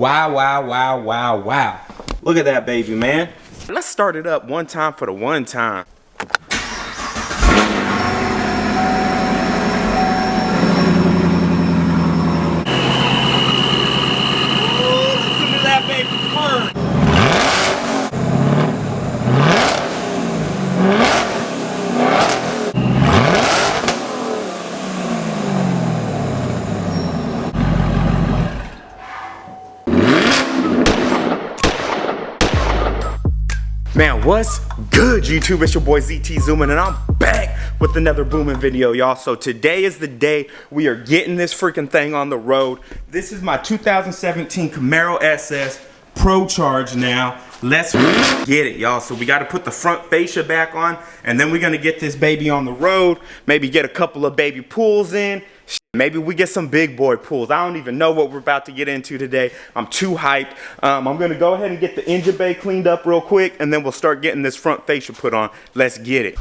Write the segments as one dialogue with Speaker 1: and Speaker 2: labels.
Speaker 1: Wow, wow, wow, wow, wow. Look at that baby, man. Let's start it up one time for the one time. Listen to that baby purr. Man, what's good, YouTube? It's your boy ZT Zoomin, and I'm back with another booming video, y'all. So today is the day we are getting this freaking thing on the road. This is my 2017 Camaro SS ProCharged now. Let's get it, y'all. So we got to put the front fascia back on, and then we're going to get this baby on the road. Maybe get a couple of baby pulls in. Maybe we get some big boy pulls. I don't even know what we're about to get into today. I'm too hyped. I'm going to go ahead and get the engine bay cleaned up real quick, and then we'll start getting this front fascia put on. Let's get it.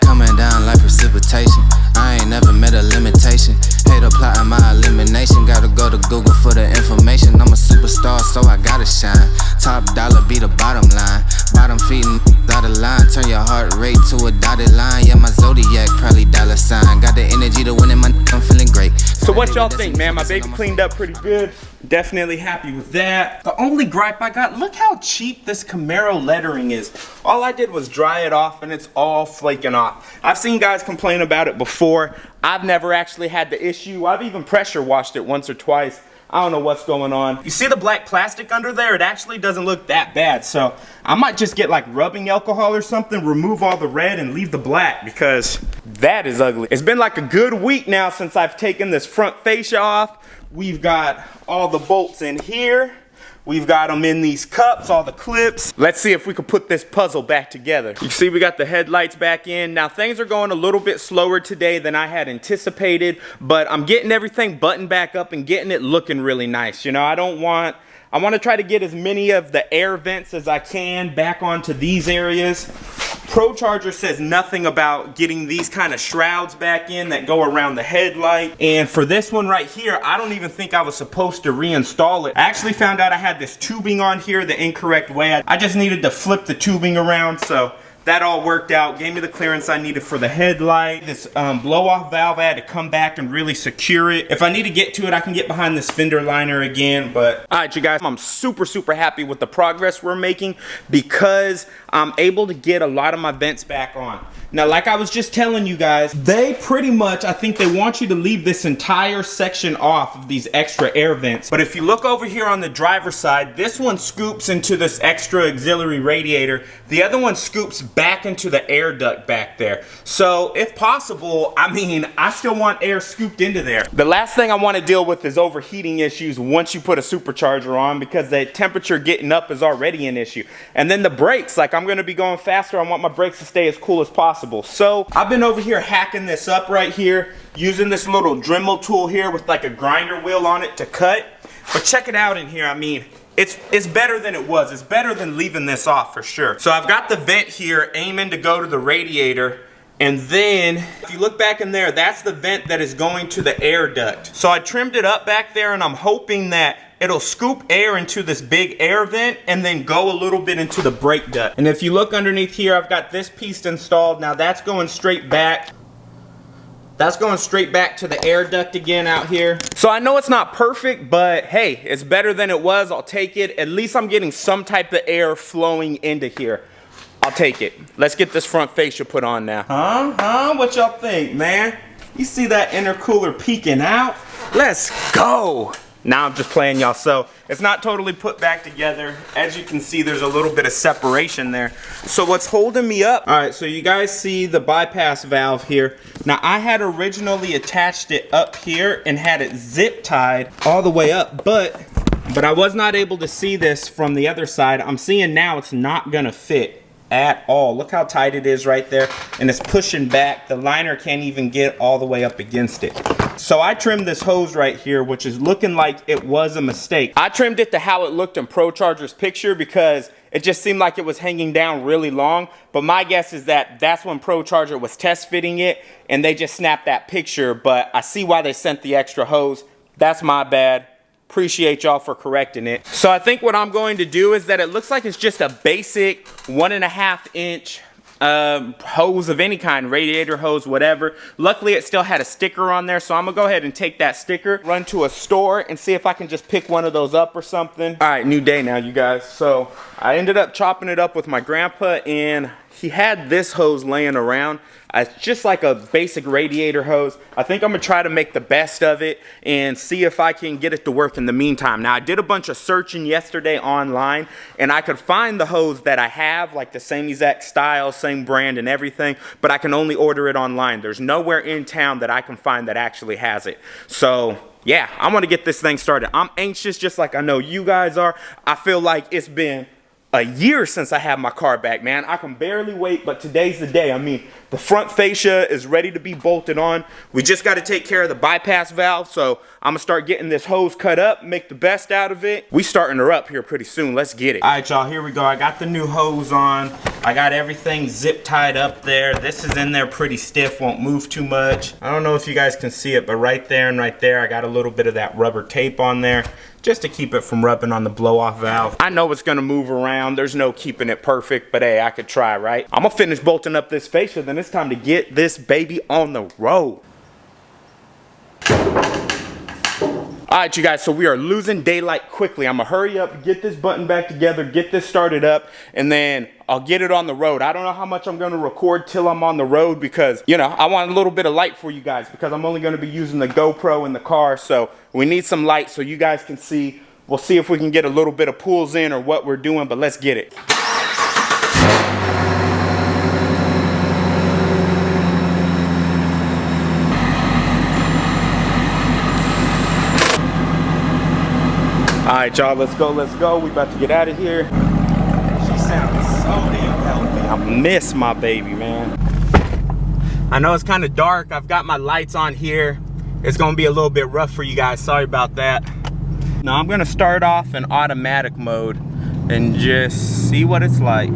Speaker 2: Coming down like precipitation. I ain't never met a limitation. Hate plotting my elimination. Gotta go to Google for the information. I'm a superstar, so I gotta shine. Top dollar be the bottom line. Bottom feeding dotted line. Turn your heart rate to a dotted line. Yeah, my zodiac probably dollar sign. Got the energy to win in my I'm feeling great.
Speaker 1: So what y'all think, man? My baby cleaned up pretty good. Definitely happy with that. The only gripe I got, look how cheap this Camaro lettering is. All I did was dry it off and it's all flaking off. I've seen guys complain about it before. I've never actually had the issue. I've even pressure washed it once or twice. I don't know what's going on. You see the black plastic under there? It actually doesn't look that bad. So I might just get like rubbing alcohol or something, remove all the red and leave the black, because that is ugly. It's been like a good week now since I've taken this front fascia off. We've got all the bolts in here. We've got them in these cups, all the clips. Let's see if we can put this puzzle back together. You see we got the headlights back in. Now things are going a little bit slower today than I had anticipated, but I'm getting everything buttoned back up and getting it looking really nice. You know, I want to try to get as many of the air vents as I can back onto these areas. ProCharged says nothing about getting these kind of shrouds back in that go around the headlight. And for this one right here, I don't even think I was supposed to reinstall it. I actually found out I had this tubing on here the incorrect way. I just needed to flip the tubing around, so that all worked out. Gave me the clearance I needed for the headlight. This blow-off valve, I had to come back and really secure it. If I need to get to it, I can get behind this fender liner again. But all right, you guys, I'm super happy with the progress we're making because I'm able to get a lot of my vents back on. Now, like I was just telling you guys, they pretty much, I think they want you to leave this entire section off of these extra air vents. But if you look over here on the driver's side, this one scoops into this extra auxiliary radiator. The other one scoops back into the air duct back there. So if possible, I mean, I still want air scooped into there. The last thing I want to deal with is overheating issues once you put a supercharger on, because the temperature getting up is already an issue. And then the brakes, like I'm going to be going faster. I want my brakes to stay as cool as possible. So I've been over here hacking this up right here, using this little Dremel tool here with like a grinder wheel on it to cut. But check it out in here. I mean, it's better than it was. It's better than leaving this off for sure. So I've got the vent here aiming to go to the radiator. And then if you look back in there, that's the vent that is going to the air duct. So I trimmed it up back there, and I'm hoping that it'll scoop air into this big air vent and then go a little bit into the brake duct. And if you look underneath here, I've got this piece installed. Now that's going straight back. That's going straight back to the air duct again out here. So I know it's not perfect, but hey, it's better than it was. I'll take it. At least I'm getting some type of air flowing into here. I'll take it. Let's get this front fascia put on now. What y'all think, man? You see that intercooler peeking out? Let's go. Now I'm just playing, y'all. So it's not totally put back together. As you can see, there's a little bit of separation there. So what's holding me up? All right, so you guys see the bypass valve here. Now I had originally attached it up here and had it zip tied all the way up, but I was not able to see this from the other side. I'm seeing now it's not gonna fit at all. Look how tight it is right there, and it's pushing back. The liner can't even get all the way up against it. So I trimmed this hose right here, which is looking like it was a mistake. I trimmed it to how it looked in ProCharged's picture because it just seemed like it was hanging down really long. But my guess is that that's when ProCharged was test fitting it and they just snapped that picture. But I see why they sent the extra hose. That's my bad. Appreciate y'all for correcting it. So I think what I'm going to do is that it looks like it's just a basic 1.5 inch hose of any kind, radiator hose, whatever. Luckily it still had a sticker on there, so I'm gonna go ahead and take that sticker, run to a store and see if I can just pick one of those up or something. All right, new day now, you guys. So I ended up chopping it up with my grandpa, and he had this hose laying around. It's just like a basic radiator hose. I think I'm gonna try to make the best of it and see if I can get it to work in the meantime. Now, I did a bunch of searching yesterday online, and I could find the hose that I have, like the same exact style, same brand and everything, but I can only order it online. There's nowhere in town that I can find that actually has it. So yeah, I want to get this thing started. I'm anxious, just like I know you guys are. I feel like it's been a year since I had my car back, man. I can barely wait, but today's the day. I mean, the front fascia is ready to be bolted on. We just got to take care of the bypass valve, so I'm gonna start getting this hose cut up, make the best out of it. We starting her up here pretty soon. Let's get it. All right, y'all, here we go. I got the new hose on. I got everything zip tied up there. This is in there pretty stiff, won't move too much. I don't know if you guys can see it, but right there and right there, I got a little bit of that rubber tape on there, just to keep it from rubbing on the blow-off valve. I know it's gonna move around. There's no keeping it perfect, but hey, I could try, right? I'm gonna finish bolting up this fascia, then it's time to get this baby on the road. All right, you guys, so we are losing daylight quickly. I'm gonna hurry up, get this button back together, get this started up, and then I'll get it on the road. I don't know how much I'm gonna record till I'm on the road because, you know, I want a little bit of light for you guys because I'm only gonna be using the GoPro in the car, so we need some light so you guys can see. We'll see if we can get a little bit of pulls in or what we're doing, but let's get it. All right, y'all, let's go, let's go. We about to get out of here. She sounds so damn healthy. I miss my baby, man. I know it's kind of dark. I've got my lights on here. It's gonna be a little bit rough for you guys. Sorry about that. Now I'm gonna start off in automatic mode and just see what it's like.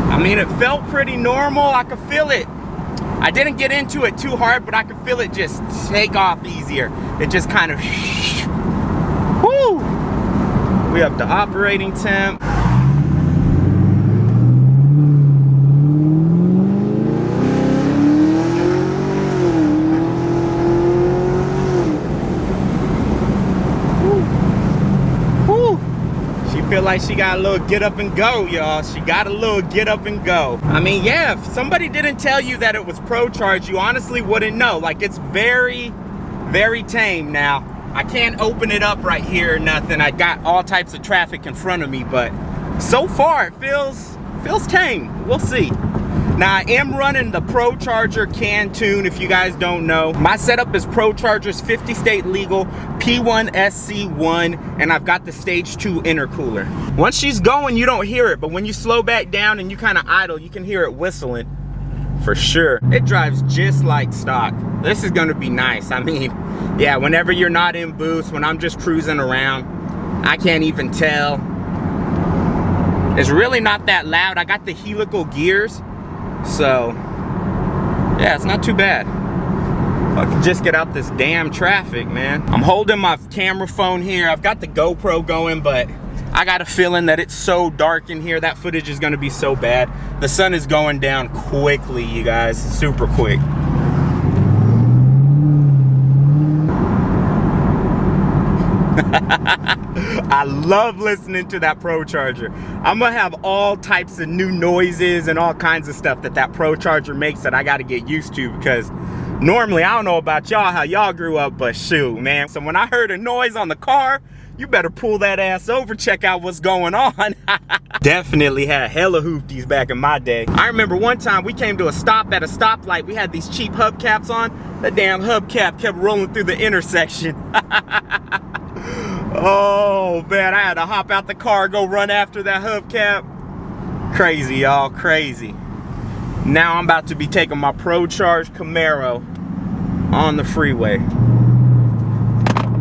Speaker 1: I mean, it felt pretty normal. I could feel it. I didn't get into it too hard, but I could feel it just take off easier. It just kind of, whoo! We up to operating temp. Feel like she got a little get up and go, y'all. She got a little get up and go. I mean, yeah, if somebody didn't tell you that it was ProCharged, you honestly wouldn't know. Like, it's very, very tame now. I can't open it up right here or nothing. I got all types of traffic in front of me, but so far it feels tame. We'll see. Now, I am running the ProCharger can tune, if you guys don't know. My setup is ProCharger's 50 state legal P1SC1, and I've got the stage 2 intercooler. Once she's going, you don't hear it, but when you slow back down and you kind of idle, you can hear it whistling for sure. It drives just like stock. This is gonna be nice. I mean, yeah, whenever you're not in boost, when I'm just cruising around, I can't even tell. It's really not that loud. I got the helical gears, so yeah, it's not too bad. I can just get out this damn traffic, man. I'm holding my camera phone here. I've got the GoPro going, but I got a feeling that it's so dark in here, that footage is gonna be so bad. The sun is going down quickly, you guys, super quick. I love listening to that ProCharger. I'm gonna have all types of new noises and all kinds of stuff that ProCharger makes that I gotta get used to, because normally, I don't know about y'all, how y'all grew up, but shoot, man. So when I heard a noise on the car, you better pull that ass over, check out what's going on. Definitely had hella hoopties back in my day. I remember one time we came to a stop at a stoplight. We had these cheap hubcaps on. The damn hubcap kept rolling through the intersection. Oh man, I had to hop out the car, go run after that hubcap. Crazy, y'all, crazy. Now I'm about to be taking my ProCharged Camaro on the freeway.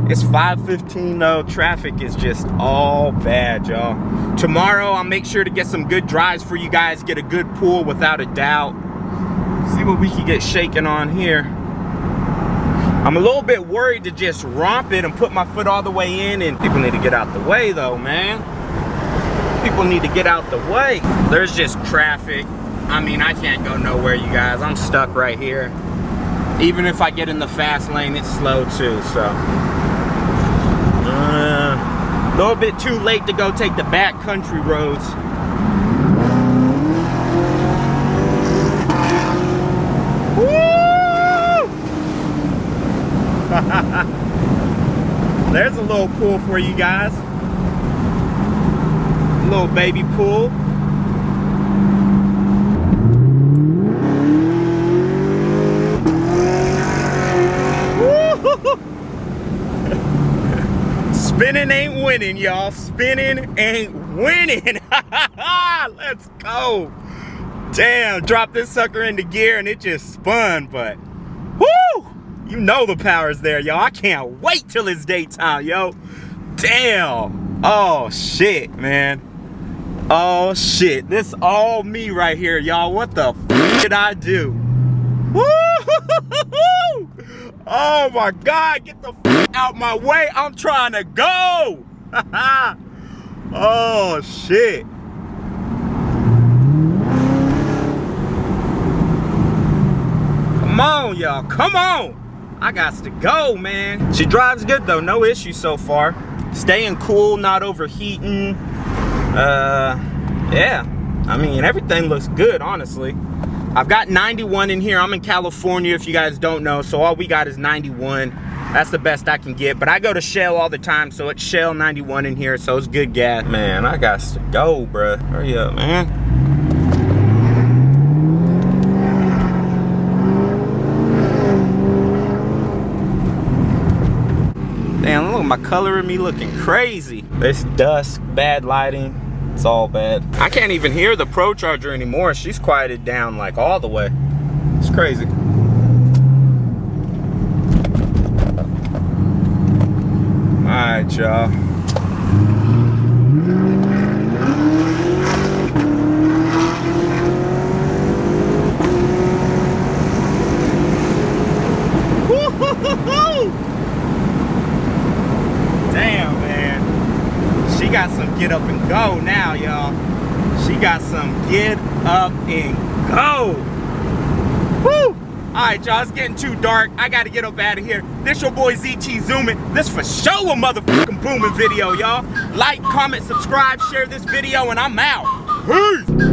Speaker 1: It's 5:15 though. Traffic is just all bad, y'all. Tomorrow I'll make sure to get some good drives for you guys, get a good pull without a doubt. See what we can get shaking on here. I'm a little bit worried to just romp it and put my foot all the way in, and people need to get out the way though, man. People need to get out the way. There's just traffic. I mean, I can't go nowhere, you guys. I'm stuck right here. Even if I get in the fast lane, it's slow too, so. A little bit too late to go take the back country roads. Woo! There's a little pull for you guys. A little baby pull. Spinning ain't winning, y'all. Spinning ain't winning. Let's go. Damn, drop this sucker into gear and it just spun, but whoo! You know the power's there, y'all. I can't wait till it's daytime, yo. Damn. Oh, shit, man. Oh, shit. This all me right here, y'all. What the f did I do? Woo! Oh, my God. Get the f out my way. I'm trying to go. Oh, shit. Come on, y'all. Come on. I got to go, man. She drives good, though. No issue so far. Staying cool, not overheating. Yeah. I mean, everything looks good, honestly. I've got 91 in here. I'm in California, if you guys don't know, so all we got is 91. That's the best I can get, but I go to Shell all the time, so it's Shell 91 in here, so it's good gas. Man, I got to go, bruh. Hurry up, man. Damn, look at my color of me looking crazy. This dusk, bad lighting. It's all bad. I can't even hear the ProCharger anymore. She's quieted down like all the way. It's crazy. Alright, y'all. Damn, man. She got some get up and go now, y'all. She got some get up and go. Woo! Alright, y'all, it's getting too dark. I gotta get up out of here. This your boy ZT Zooming. This for sure a motherfucking booming video, y'all. Like, comment, subscribe, share this video, and I'm out. Peace!